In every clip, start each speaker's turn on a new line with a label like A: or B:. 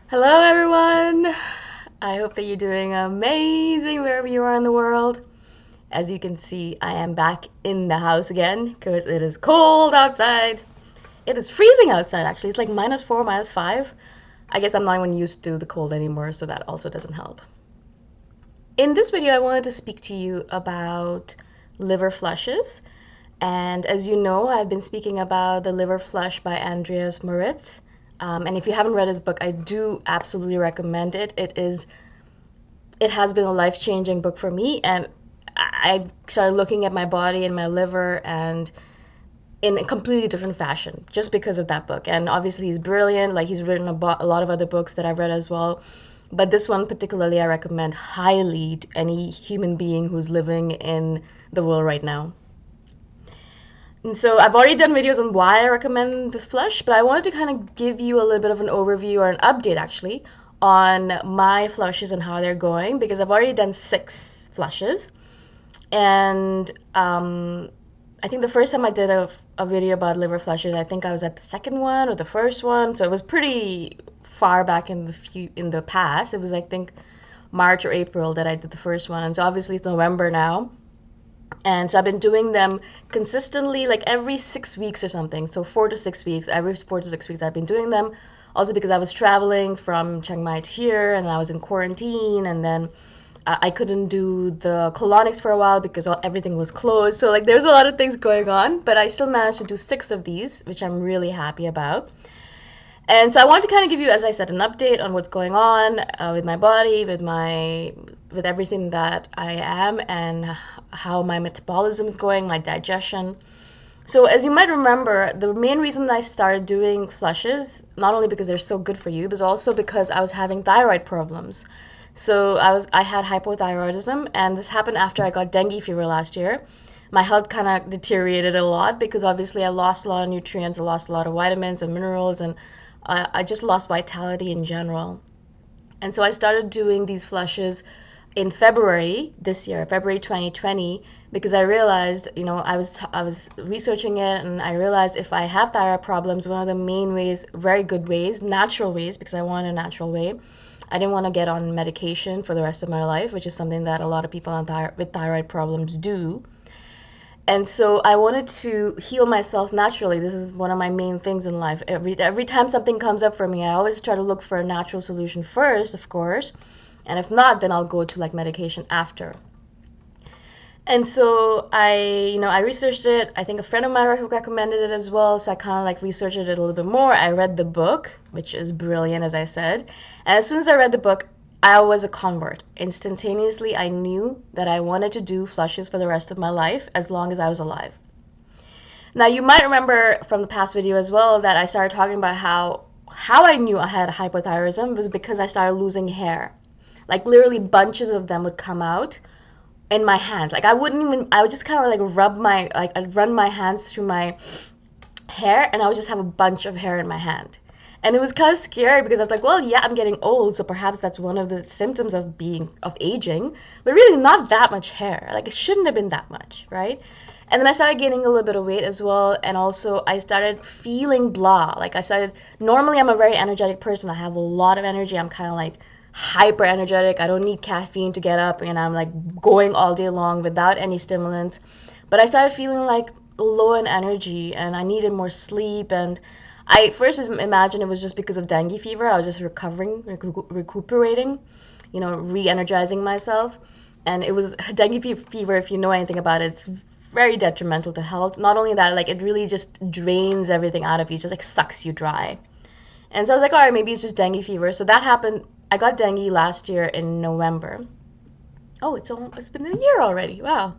A: Hello, everyone. I hope that you're doing amazing wherever you are in the world. As you can see, I am back in the house again because it is cold outside. It is freezing outside, actually. It's like -4, -5. I guess I'm not even used to the cold anymore, so that also doesn't help. In this video, I wanted to speak to you about liver flushes. And as you know, I've been speaking about The Liver Flush by Andreas Moritz. And if you haven't read his book, I do absolutely recommend it. It has been a life-changing book for me, and I started looking at my body and my liver and in a completely different fashion just because of that book. And obviously he's brilliant. Like, he's written a lot of other books that I've read as well. But this one particularly I recommend highly to any human being who's living in the world right now. And so I've already done videos on why I recommend the flush, but I wanted to kind of give you a little bit of an overview or an update actually on my flushes and how they're going, because I've already done 6 flushes. And I think the first time I did a video about liver flushes, I think I was at the second one or the first one. So it was pretty far back in the past. It was, I think, March or April that I did the first one. And so obviously it's November now. And so I've been doing them consistently, like every 6 weeks or something. So 4 to 6 weeks, every 4 to 6 weeks I've been doing them. Also because I was traveling from Chiang Mai to here and I was in quarantine, and then I couldn't do the colonics for a while because everything was closed. So like there's a lot of things going on, but I still managed to do 6 of these, which I'm really happy about. And so I wanted to kind of give you, as I said, an update on what's going on with my body, with everything that I am, and how my metabolism is going, my digestion. So as you might remember, the main reason I started doing flushes, not only because they're so good for you, but also because I was having thyroid problems. So I had hypothyroidism, and this happened after I got dengue fever last year. My health kind of deteriorated a lot because obviously I lost a lot of nutrients, I lost a lot of vitamins and minerals, and I just lost vitality in general. And so I started doing these flushes in February this year, February 2020, because I realized, I was researching it, and I realized if I have thyroid problems, one of the main ways, very good ways, natural ways, because I want a natural way. I didn't want to get on medication for the rest of my life, which is something that a lot of people with thyroid problems do. And so I wanted to heal myself naturally. This is one of my main things in life. Every time something comes up for me, I always try to look for a natural solution first, of course. And if not, then I'll go to like medication after. And so I researched it. I think a friend of mine recommended it as well. So I kind of like researched it a little bit more. I read the book, which is brilliant, as I said. And as soon as I read the book, I was a convert. Instantaneously, I knew that I wanted to do flushes for the rest of my life as long as I was alive. Now, you might remember from the past video as well that I started talking about how I knew I had hypothyroidism was because I started losing hair. Like literally bunches of them would come out in my hands. Like I would just kind of like I'd run my hands through my hair, and I would just have a bunch of hair in my hand. And it was kind of scary because I was like, well, yeah, I'm getting old, so perhaps that's one of the symptoms of aging, but really not that much hair. Like it shouldn't have been that much, right? And then I started gaining a little bit of weight as well, and also I started feeling blah. Normally I'm a very energetic person. I have a lot of energy. I'm kind of like hyper energetic. I don't need caffeine to get up, and I'm like going all day long without any stimulants. But I started feeling like low in energy, and I needed more sleep. And I first just imagined it was just because of dengue fever. I was just recuperating, re-energizing myself. And it was dengue fever. If you know anything about it, it's very detrimental to health. Not only that, like it really just drains everything out of you, just like sucks you dry. And so I was like, all right, maybe it's just dengue fever. So that happened. I got dengue last year in November. Oh, it's been a year already. Wow.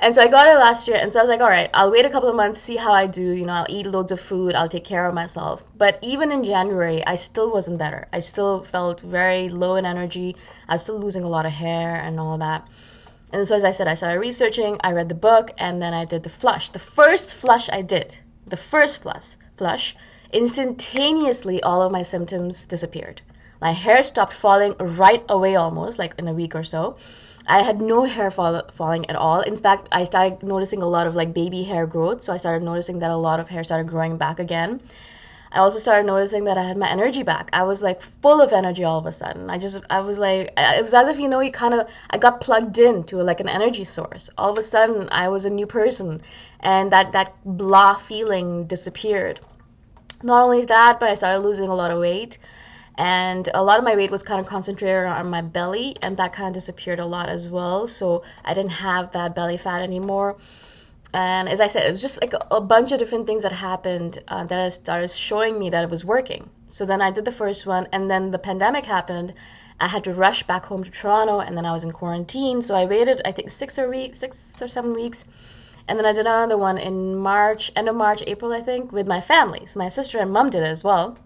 A: And so I got it last year, and so I was like, all right, I'll wait a couple of months, see how I do. I'll eat loads of food, I'll take care of myself. But even in January, I still wasn't better. I still felt very low in energy. I was still losing a lot of hair and all that. And so, as I said, I started researching, I read the book, and then I did the flush. The first flush I did, the first flush, instantaneously all of my symptoms disappeared. My hair stopped falling right away almost, like in a week or so. I had no hair falling at all. In fact, I started noticing a lot of like baby hair growth. So I started noticing that a lot of hair started growing back again. I also started noticing that I had my energy back. I was like full of energy all of a sudden. I was like, it was as if, I got plugged into like an energy source. All of a sudden, I was a new person, and that blah feeling disappeared. Not only that, but I started losing a lot of weight, and a lot of my weight was kind of concentrated on my belly, and that kind of disappeared a lot as well. So I didn't have that belly fat anymore. And as I said, it was just like a bunch of different things that happened that started showing me that it was working. So then I did the first one, and then the pandemic happened. I had to rush back home to Toronto, and then I was in quarantine. So I waited, I think, 6 or 7 weeks. And then I did another one in March, end of March, April, I think, with my family. So my sister and mom did it as well.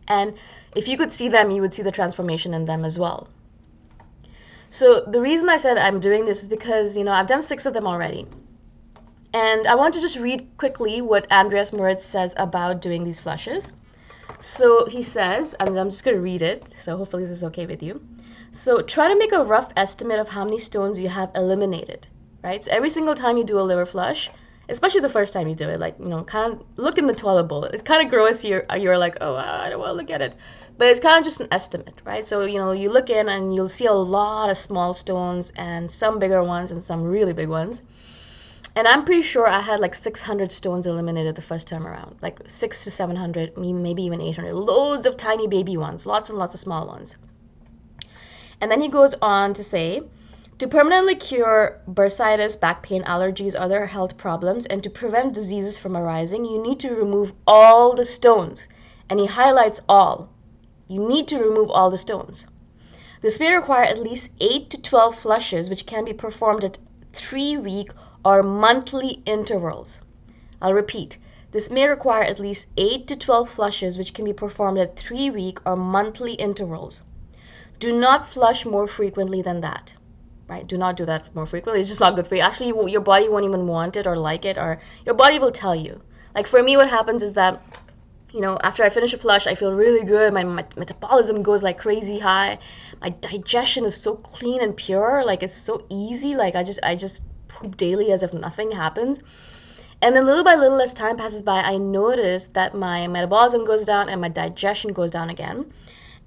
A: And if you could see them, you would see the transformation in them as well. So the reason I said I'm doing this is because, I've done 6 of them already. And I want to just read quickly what Andreas Moritz says about doing these flushes. So he says, and I'm just going to read it, so hopefully this is okay with you. So try to make a rough estimate of how many stones you have eliminated, right? So every single time you do a liver flush, especially the first time you do it, like, kind of look in the toilet bowl. It's kind of gross. You're like, oh, I don't want to look at it. But it's kind of just an estimate, right? So, you look in and you'll see a lot of small stones and some bigger ones and some really big ones. And I'm pretty sure I had like 600 stones eliminated the first time around, like 600 to 700, maybe even 800. Loads of tiny baby ones, lots and lots of small ones. And then he goes on to say, to permanently cure bursitis, back pain, allergies, other health problems, and to prevent diseases from arising, you need to remove all the stones. And he highlights all. You need to remove all the stones. This may require at least 8 to 12 flushes, which can be performed at 3-week or monthly intervals. I'll repeat. This may require at least 8 to 12 flushes, which can be performed at 3-week or monthly intervals. Do not flush more frequently than that. Right? Do not do that more frequently. It's just not good for you. Actually, your body won't even want it or like it, or your body will tell you. Like for me, what happens is that, after I finish a flush, I feel really good. My metabolism goes like crazy high. My digestion is so clean and pure. Like it's so easy. Like I just poop daily as if nothing happens. And then little by little, as time passes by, I notice that my metabolism goes down and my digestion goes down again.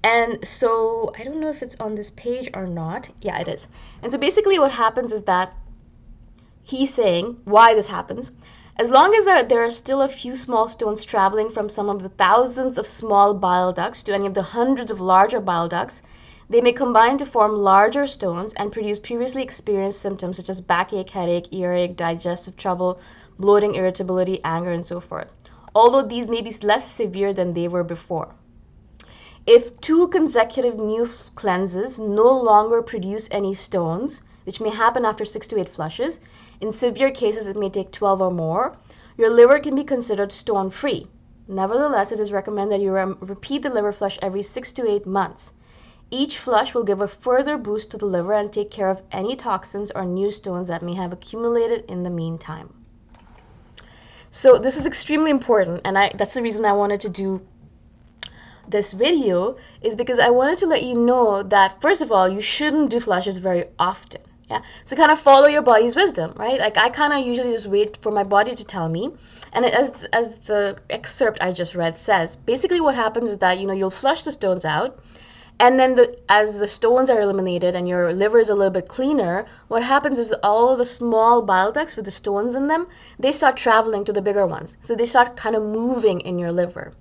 A: And so I don't know if it's on this page or not. Yeah, it is. And so basically what happens is that he's saying why this happens. As long as there are still a few small stones traveling from some of the thousands of small bile ducts to any of the hundreds of larger bile ducts, they may combine to form larger stones and produce previously experienced symptoms such as backache, headache, earache, digestive trouble, bloating, irritability, anger, and so forth, although these may be less severe than they were before. If 2 consecutive new cleanses no longer produce any stones, which may happen after 6 to 8 flushes, in severe cases it may take 12 or more, your liver can be considered stone-free. Nevertheless, it is recommended that you repeat the liver flush every 6 to 8 months. Each flush will give a further boost to the liver and take care of any toxins or new stones that may have accumulated in the meantime. So this is extremely important, and that's the reason I wanted to do this video, is because I wanted to let you know that, first of all, you shouldn't do flushes very often. Yeah, so kind of follow your body's wisdom, right? Like I kind of usually just wait for my body to tell me. And as the excerpt I just read says, basically what happens is that, you'll flush the stones out, and then as the stones are eliminated and your liver is a little bit cleaner, what happens is all of the small bile ducts with the stones in them, they start traveling to the bigger ones. So they start kind of moving in your liver.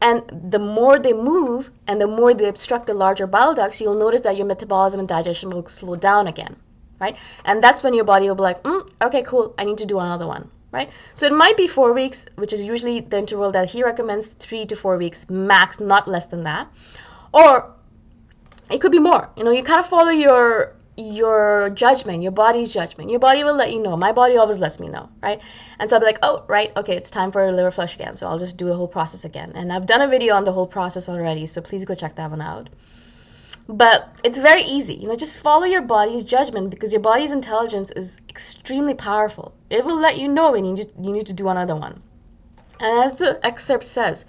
A: And the more they move and the more they obstruct the larger bile ducts, you'll notice that your metabolism and digestion will slow down again, right? And that's when your body will be like, okay, cool, I need to do another one, right? So it might be 4 weeks, which is usually the interval that he recommends, 3 to 4 weeks max, not less than that. Or it could be more. You kind of follow your judgment, your body's judgment. Your body will let you know. My body always lets me know, right? And so I'll be like, oh, right, okay, it's time for a liver flush again. So I'll just do the whole process again. And I've done a video on the whole process already, so please go check that one out. But it's very easy. Just follow your body's judgment, because your body's intelligence is extremely powerful. It will let you know when you need to do another one. And as the excerpt says,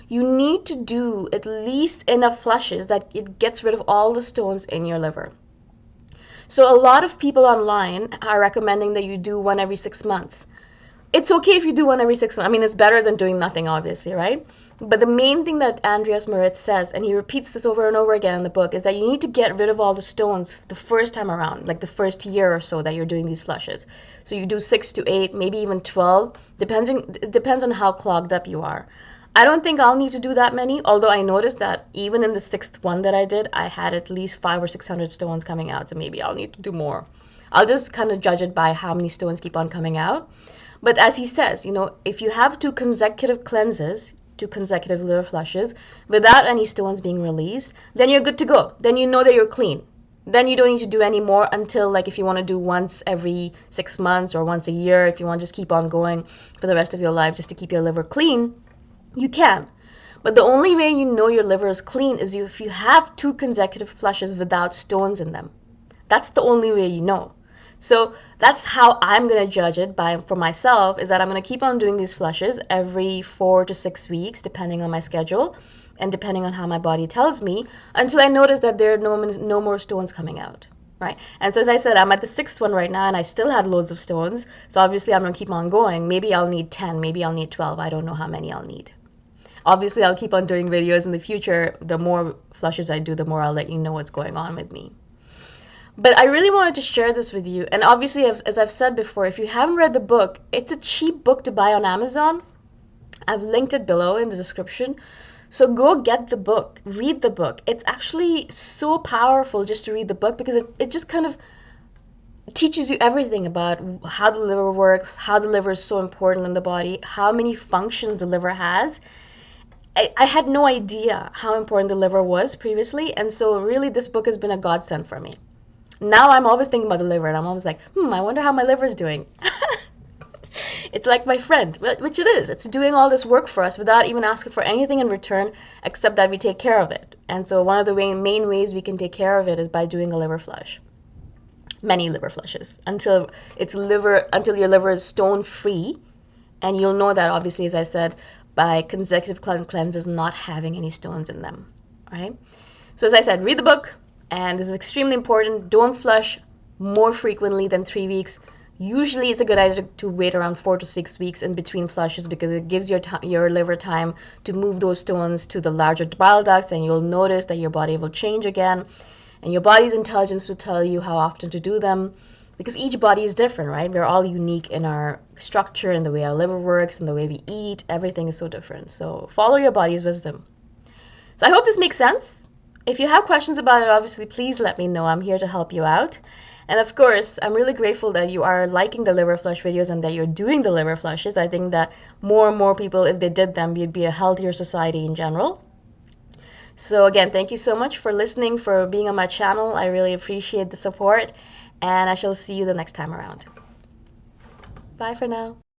A: you need to do at least enough flushes that it gets rid of all the stones in your liver. So a lot of people online are recommending that you do one every 6 months. It's okay if you do one every 6 months. I mean, it's better than doing nothing, obviously, right? But the main thing that Andreas Moritz says, and he repeats this over and over again in the book, is that you need to get rid of all the stones the first time around, like the first year or so that you're doing these flushes. So you do 6 to 8, maybe even 12, it depends on how clogged up you are. I don't think I'll need to do that many, although I noticed that even in the 6th one that I did, I had at least 500 or 600 stones coming out, so maybe I'll need to do more. I'll just kind of judge it by how many stones keep on coming out. But as he says, if you have 2 consecutive cleanses, 2 consecutive liver flushes, without any stones being released, then you're good to go. Then you know that you're clean. Then you don't need to do any more until, like, if you want to do once every 6 months or once a year, if you want to just keep on going for the rest of your life just to keep your liver clean, you can. But the only way you know your liver is clean is if you have 2 consecutive flushes without stones in them. That's the only way you know. So that's how I'm going to judge it for myself, is that I'm going to keep on doing these flushes every 4 to 6 weeks, depending on my schedule and depending on how my body tells me, until I notice that there are no more stones coming out, right? And so as I said, I'm at the 6th one right now, and I still have loads of stones. So obviously I'm going to keep on going. Maybe I'll need 10, maybe I'll need 12. I don't know how many I'll need. Obviously, I'll keep on doing videos in the future. The more flushes I do, the more I'll let you know what's going on with me. But I really wanted to share this with you. And obviously, as I've said before, if you haven't read the book, it's a cheap book to buy on Amazon. I've linked it below in the description. So go get the book, read the book. It's actually so powerful just to read the book, because it just kind of teaches you everything about how the liver works, how the liver is so important in the body, how many functions the liver has. I had no idea how important the liver was previously, and so really this book has been a godsend for me. Now I'm always thinking about the liver, and I'm always like, I wonder how my liver's doing. It's like my friend, which it is. It's doing all this work for us without even asking for anything in return, except that we take care of it. And so one of the main ways we can take care of it is by doing a liver flush. Many liver flushes until your liver is stone free, and you'll know that, obviously, as I said, by consecutive cleanses not having any stones in them, right? So as I said, read the book. And this is extremely important. Don't flush more frequently than 3 weeks. Usually it's a good idea to wait around 4 to 6 weeks in between flushes, because it gives your liver time to move those stones to the larger bile ducts, and you'll notice that your body will change again. And your body's intelligence will tell you how often to do them, because each body is different, right? We're all unique in our structure and the way our liver works and the way we eat. Everything is so different. So follow your body's wisdom. So I hope this makes sense. If you have questions about it, obviously, please let me know. I'm here to help you out. And of course, I'm really grateful that you are liking the liver flush videos and that you're doing the liver flushes. I think that more and more people, if they did them, we'd be a healthier society in general. So again, thank you so much for listening, for being on my channel. I really appreciate the support, and I shall see you the next time around. Bye for now.